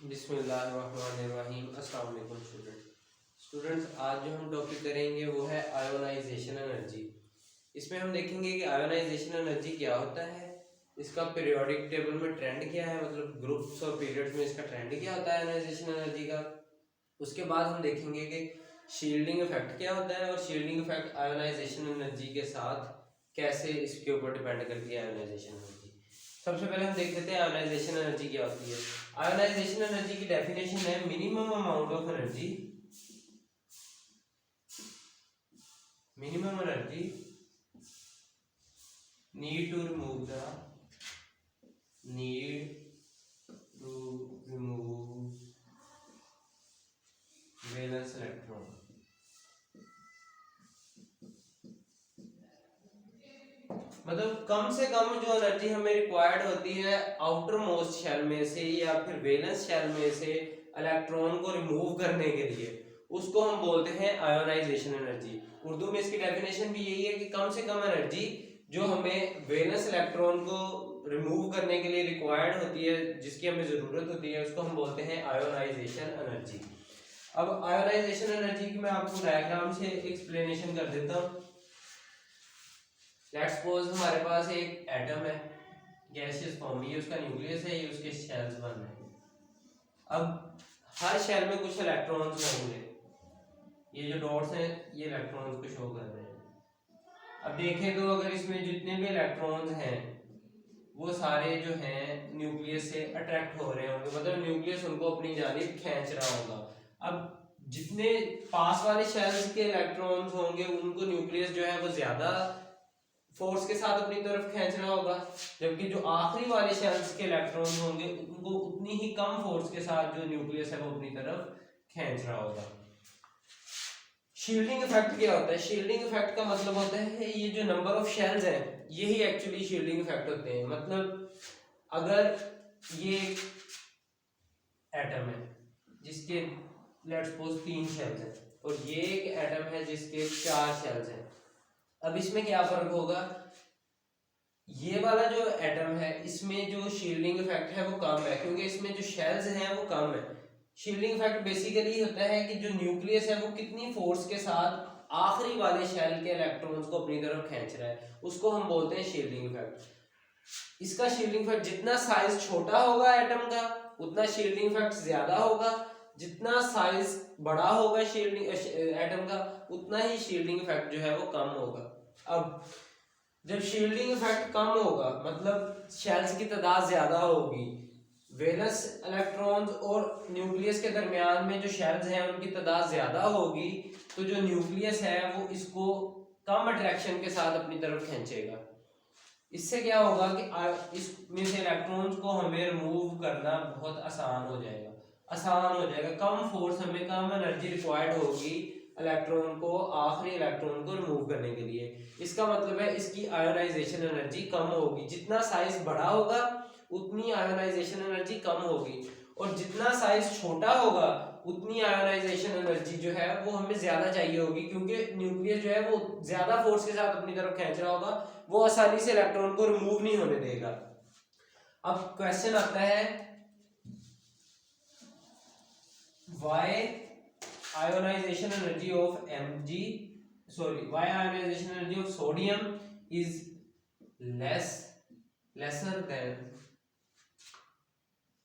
बिस्मिल्लाहिर्रहमानिर्रहीम। अस्सलाम वालेकुम स्टूडेंट्स, आज जो हम टॉपिक करेंगे वो है आयोनाइजेशन एनर्जी। इसमें हम देखेंगे कि आयोनाइजेशन एनर्जी क्या होता है, इसका पीरियोडिक टेबल में ट्रेंड क्या है, मतलब ग्रुप्स और पीरियड्स में इसका ट्रेंड क्या होता है आयोनाइजेशन एनर्जी का। उसके बाद हम देखेंगे कि शील्डिंग इफेक्ट क्या होता है और शील्डिंग इफेक्ट आयोनाइजेशन एनर्जी के साथ कैसे इसके ऊपर डिपेंड करती है आयोनाइजेशन एनर्जी। सबसे पहले हम देख लेते हैं आयोनाइजेशन एनर्जी क्या होती है। आयोनाइजेशन एनर्जी की डेफिनेशन है minimum amount of energy, minimum energy need to remove valence electron. मतलब कम से कम जो एनर्जी हमें रिक्वायर्ड होती है आउटर मोस्ट शेल में से या फिर वैलेंस शेल में से इलेक्ट्रॉन को रिमूव करने के लिए, उसको हम बोलते हैं आयोनाइजेशन एनर्जी। उर्दू में इसकी डेफिनेशन भी यही है कि कम से कम एनर्जी जो हमें वैलेंस इलेक्ट्रॉन को रिमूव करने के लिए रिक्वायर्ड होती है, जिसकी हमें जरूरत होती है, उसको हम बोलते हैं आयोनाइजेशन एनर्जी। अब आयोनाइजेशन एनर्जी की मैं आपको डायग्राम से एक्सप्लेनेशन कर देता हूँ। लेट्स सपोज हमारे पास एक एटम है, गैसियस फॉर्म, ये उसका न्यूक्लियस है, ये उसके शेल्स बन रहे हैं। अब हर शेल में कुछ इलेक्ट्रॉन्स होंगे, ये जो डॉट्स हैं ये इलेक्ट्रॉन्स को शो कर रहे हैं। अब देखें तो अगर इसमें जितने भी इलेक्ट्रॉन्स हैं वो सारे जो हैं न्यूक्लियस से अट्रैक्ट हो रहे होंगे, मतलब न्यूक्लियस उनको अपनी जानिब खींच रहा होगा। अब जितने पास वाले शेल्स के इलेक्ट्रॉन्स होंगे उनको न्यूक्लियस जो है वो ज्यादा फोर्स के साथ अपनी तरफ खींच रहा होगा, जबकि जो आखिरी वाले शेल्स के इलेक्ट्रॉन होंगे उनको उतनी ही कम फोर्स के साथ जो न्यूक्लियस है वो अपनी तरफ खींच रहा होगा। शील्डिंग इफेक्ट क्या होता है? शील्डिंग इफेक्ट का मतलब होता है ये जो नंबर ऑफ शेल्स हैं यही एक्चुअली शील्डिंग इफेक्ट होते हैं। मतलब अगर ये एटम है जिसके लेट्स सपोज 3 शेल्स हैं और ये एक एटम है जिसके 4 शेल्स हैं, अब इसमें क्या फर्क होगा? ये वाला जो एटम है इसमें जो शील्डिंग इफेक्ट है वो कम है, क्योंकि इसमें जो शेल्स हैं वो कम है। शील्डिंग इफेक्ट बेसिकली होता है कि जो न्यूक्लियस है वो कितनी फोर्स के साथ आखिरी वाले शेल के इलेक्ट्रॉन्स को अपनी तरफ खींच रहा है, उसको हम बोलते हैं शील्डिंग इफेक्ट। इसका शील्डिंग इफेक्ट जितना साइज छोटा होगा एटम का उतना शील्डिंग इफेक्ट ज्यादा होगा, जितना साइज बड़ा होगा शील्डिंग एटम का उतना ही शील्डिंग इफेक्ट जो है वो कम होगा। अब जब शील्डिंग इफेक्ट कम होगा मतलब शेल्स की तादाद ज्यादा होगी, वैलेंस इलेक्ट्रॉन्स और न्यूक्लियस के दरमियान में जो शेल्स हैं उनकी तादाद ज्यादा होगी, तो जो न्यूक्लियस है वो इसको कम अट्रैक्शन के साथ अपनी तरफ खींचेगा। इससे क्या होगा कि इसमें से इलेक्ट्रॉन्स को हमें रिमूव करना बहुत आसान हो जाएगा, कम फोर्स, हमें कम एनर्जी रिक्वायर्ड होगी इलेक्ट्रॉन को, आखिरी इलेक्ट्रॉन को रिमूव करने के लिए। इसका मतलब है इसकी आयोनाइजेशन एनर्जी कम होगी, जितना साइज बड़ा होगा उतनी आयोनाइजेशन एनर्जी कम होगी, और जितना साइज छोटा होगा उतनी आयोनाइजेशन एनर्जी जो है वो हमें ज्यादा चाहिए होगी, क्योंकि न्यूक्लियस जो है वो ज्यादा फोर्स के साथ अपनी तरफ खींच रहा होगा, वो आसानी से इलेक्ट्रॉन को रिमूव नहीं होने देगा। अब क्वेश्चन आता है why ionization energy of sodium is lesser than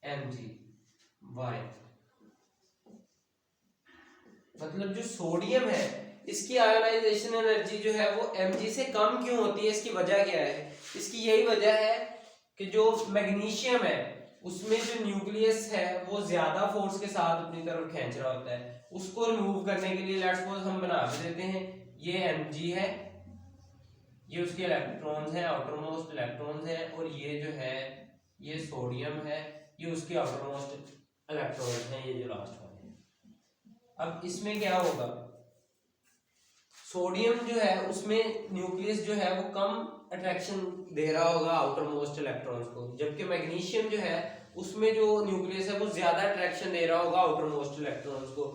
Mg। why? मतलब जो सोडियम है इसकी आयोनाइजेशन एनर्जी जो है वो Mg से कम क्यों होती है, इसकी वजह क्या है? इसकी यही वजह है कि जो मैग्नीशियम है उसमें जो न्यूक्लियस है वो ज्यादा फोर्स के साथ अपनी तरफ खींच रहा होता है, उसको रिमूव करने के लिए लेट्स सपोज हम बना देते हैं ये Mg है, ये उसके इलेक्ट्रॉन्स हैं, आउटर मोस्ट इलेक्ट्रॉन्स हैं, और ये जो है ये सोडियम है, ये उसके आउटर मोस्ट इलेक्ट्रॉन्स हैं, ये जो लास्ट वाले हैं। अब इसमें क्या होगा, सोडियम जो है उसमें न्यूक्लियस जो है वो कम अट्रैक्शन दे रहा होगा आउटर मोस्ट इलेक्ट्रॉन्स को, जबकि मैग्नीशियम जो है उसमें जो न्यूक्लियस है वो ज्यादा अट्रैक्शन दे रहा होगा आउटर मोस्ट इलेक्ट्रॉन्स को।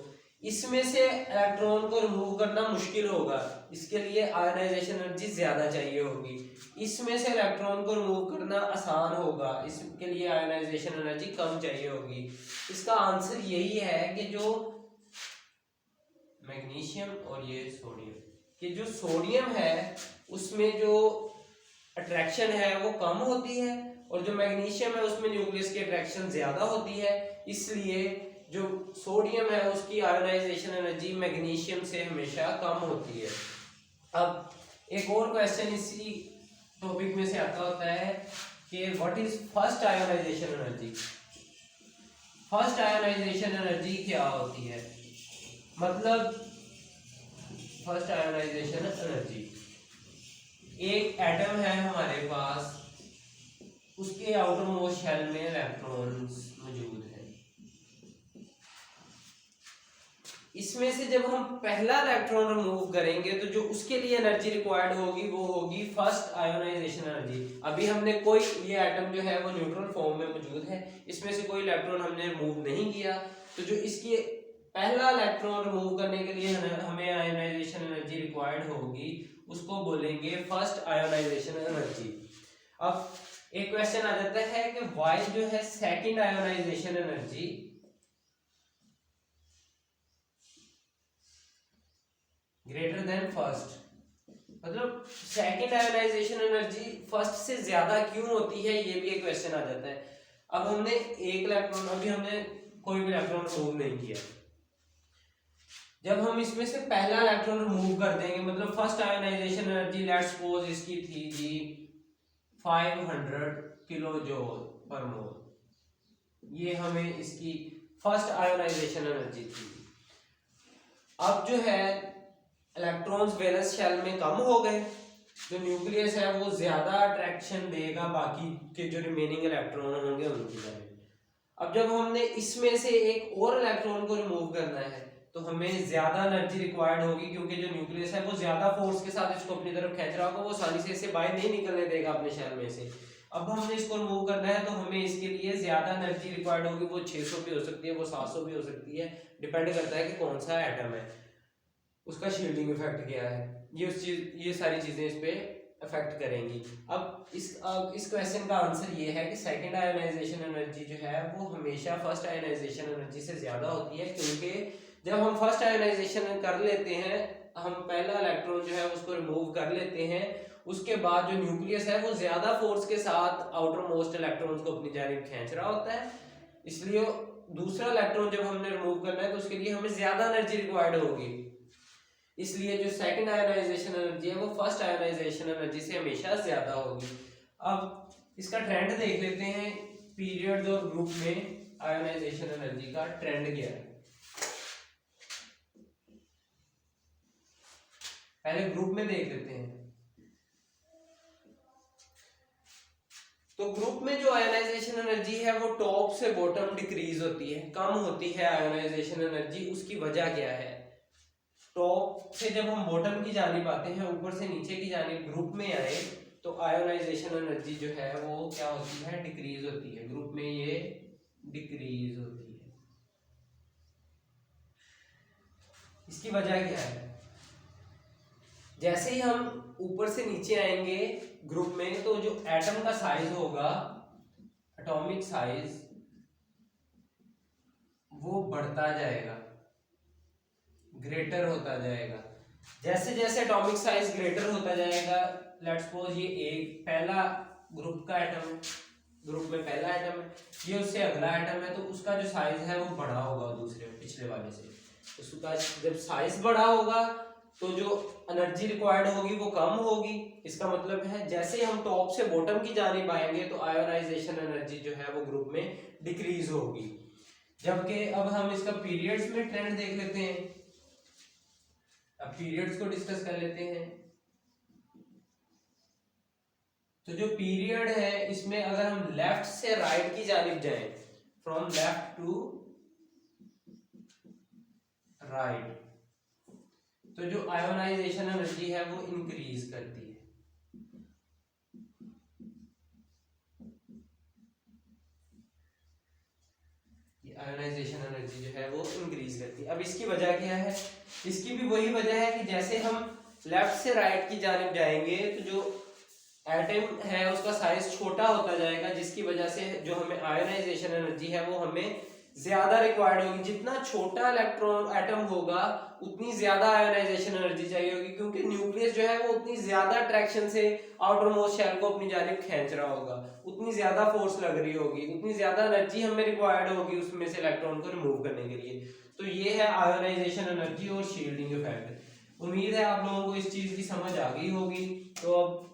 इसमें से इलेक्ट्रॉन को रिमूव करना मुश्किल होगा, इसके लिए आयोनाइजेशन एनर्जी ज्यादा चाहिए होगी। इसमें से इलेक्ट्रॉन को रिमूव करना आसान होगा, इसके लिए आयोनाइजेशन एनर्जी कम चाहिए होगी। इसका आंसर यही है कि जो मैग्नीशियम और ये सोडियम, कि जो सोडियम है उसमें जो अट्रैक्शन है वो कम होती है और जो मैग्नीशियम है उसमें न्यूक्लियस की अट्रैक्शन ज्यादा होती है, इसलिए जो सोडियम है उसकी आयोनाइजेशन एनर्जी मैग्नीशियम से हमेशा कम होती है। अब एक और क्वेश्चन इसी टॉपिक में से आता होता है कि what is first ionisation energy. First ionisation energy क्या होती है, मतलब फर्स्ट आयोनाइजेशन एनर्जी, एक एटम है हमारे पास, उसके आउटर मोस्ट शेल में इलेक्ट्रॉन्स मौजूद है। इसमें से जब हम पहला इलेक्ट्रॉन रिमूव करेंगे तो जो उसके लिए एनर्जी रिक्वायर्ड होगी वो होगी फर्स्ट आयोनाइजेशन एनर्जी। अभी हमने कोई, ये एटम जो है वो न्यूट्रल फॉर्म में मौजूद है, इसमें से कोई इलेक्ट्रॉन हमने रिमूव नहीं किया, तो जो इसकी पहला इलेक्ट्रॉन रिमूव करने के लिए हमें आयोनाइजेशन एनर्जी रिक्वायर्ड होगी उसको बोलेंगे फर्स्ट आयोनाइजेशन एनर्जी। अब एक क्वेश्चन आ जाता है कि वाई जो है second ionisation energy greater than first, मतलब सेकंड आयोनाइजेशन एनर्जी फर्स्ट से ज्यादा क्यों होती है, ये भी एक क्वेश्चन आ जाता है। अब हमने एक इलेक्ट्रॉन, अभी हमने कोई भी इलेक्ट्रॉन रिमूव नहीं किया, जब हम इसमें से पहला इलेक्ट्रॉन रिमूव कर देंगे, मतलब first ionisation energy let's suppose इसकी थी जी 500 किलो जूल पर मोल, ये हमें इसकी फर्स्ट आयोनाइजेशन एनर्जी थी। अब जो है इलेक्ट्रॉन्स वैलेंस शेल में कम हो गए, जो न्यूक्लियस है वो ज्यादा अट्रैक्शन देगा बाकी के जो रिमेनिंग इलेक्ट्रॉन होंगे उनकी तरह। अब जब हमने इसमें से एक और इलेक्ट्रॉन को रिमूव करना है तो हमें ज्यादा एनर्जी रिक्वायर्ड होगी, क्योंकि जो न्यूक्लियस है वो ज्यादा फोर्स के साथ इसको अपनी तरफ खींच रहा होगा, वो आसानी से इसे बाहर नहीं निकलने देगा अपने शेल में से। अब हमने इसको रिमूव करना है तो हमें इसके लिए ज्यादा एनर्जी रिक्वायर्ड होगी, वो 600 भी हो सकती है, वो 700 भी हो सकती है, डिपेंड करता है कि कौन सा एटम है, उसका शील्डिंग इफेक्ट क्या है, ये सारी चीजें इस पे अफेक्ट करेंगी। अब इस क्वेश्चन का आंसर ये है कि सेकंड आयोनाइजेशन एनर्जी जो है वो हमेशा फर्स्ट आयोनाइजेशन एनर्जी से ज्यादा होती है, क्योंकि जब हम फर्स्ट आयोनाइजेशन कर लेते हैं, हम पहला इलेक्ट्रॉन जो है उसको रिमूव कर लेते हैं, उसके बाद जो न्यूक्लियस है वो ज्यादा फोर्स के साथ आउटर मोस्ट इलेक्ट्रॉन्स को अपनी जानिब खींच रहा होता है, इसलिए दूसरा इलेक्ट्रॉन जब हमने रिमूव करना है तो उसके लिए हमें ज्यादा एनर्जी रिक्वायर्ड होगी, इसलिए जो सेकंड आयोनाइजेशन एनर्जी है वो फर्स्ट आयोनाइजेशन एनर्जी से हमेशा ज्यादा होगी। अब इसका ट्रेंड देख लेते हैं, पीरियड और ग्रुप में आयोनाइजेशन एनर्जी का ट्रेंड क्या है। पहले ग्रुप में देख लेते हैं, तो ग्रुप में जो आयोनाइजेशन एनर्जी है वो टॉप से बॉटम डिक्रीज होती है, कम होती है आयोनाइजेशन एनर्जी। उसकी वजह क्या है, टॉप से जब हम बॉटम की जानिब आते हैं, ऊपर से नीचे की जानिब ग्रुप में आए तो आयोनाइजेशन एनर्जी जो है वो क्या होती है, डिक्रीज होती है, ग्रुप में ये डिक्रीज होती है। इसकी वजह क्या है, जैसे ही हम ऊपर से नीचे आएंगे ग्रुप में तो जो एटम का साइज होगा, एटॉमिक साइज, वो बढ़ता जाएगा, ग्रेटर होता जाएगा। जैसे जैसे एटॉमिक साइज ग्रेटर होता जाएगा, लेट्स सपोज ये एक पहला ग्रुप का एटम है, ग्रुप में पहला एटम है, ये उससे अगला एटम है, तो उसका जो साइज है वो बड़ा होगा दूसरे पिछले वाले से। उसका जब साइज बड़ा होगा तो जो एनर्जी रिक्वायर्ड होगी वो कम होगी। इसका मतलब है जैसे ही हम टॉप से बॉटम की जानिब आएंगे तो आयोनाइजेशन एनर्जी जो है वो ग्रुप में डिक्रीज होगी। जबकि अब हम इसका पीरियड्स में ट्रेंड देख लेते हैं, अब पीरियड्स को डिस्कस कर लेते हैं। तो जो पीरियड है इसमें अगर हम लेफ्ट से राइट की जानिब जाएं, फ्रॉम लेफ्ट टू राइट, तो जो आयोनाइजेशन एनर्जी है वो इंक्रीज करती है। आयोनाइजेशन एनर्जी जो है वो इंक्रीज करती है। अब इसकी वजह क्या है? इसकी भी वही वजह है कि जैसे हम लेफ्ट से राइट की जानिब जाएंगे तो जो एटम है उसका साइज छोटा होता जाएगा, जिसकी वजह से जो हमें आयोनाइजेशन एनर्जी है वो हमें ज्यादा रिक्वायर्ड होगी। जितना छोटा इलेक्ट्रॉन एटम होगा उतनी ज्यादा आयोनाइजेशन एनर्जी चाहिए होगी, क्योंकि न्यूक्लियस जो है वो उतनी ज्यादा अट्रैक्शन से आउटर मोस्ट शेल को अपनी जानिब खींच रहा होगा, उतनी ज्यादा फोर्स लग रही होगी, उतनी ज्यादा एनर्जी हमें रिक्वायर्ड होगी उसमें से इलेक्ट्रॉन को रिमूव करने के लिए। तो ये है आयोनाइजेशन एनर्जी और शील्डिंग इफेक्ट। उम्मीद है आप लोगों को इस चीज की समझ आ गई होगी। तो अब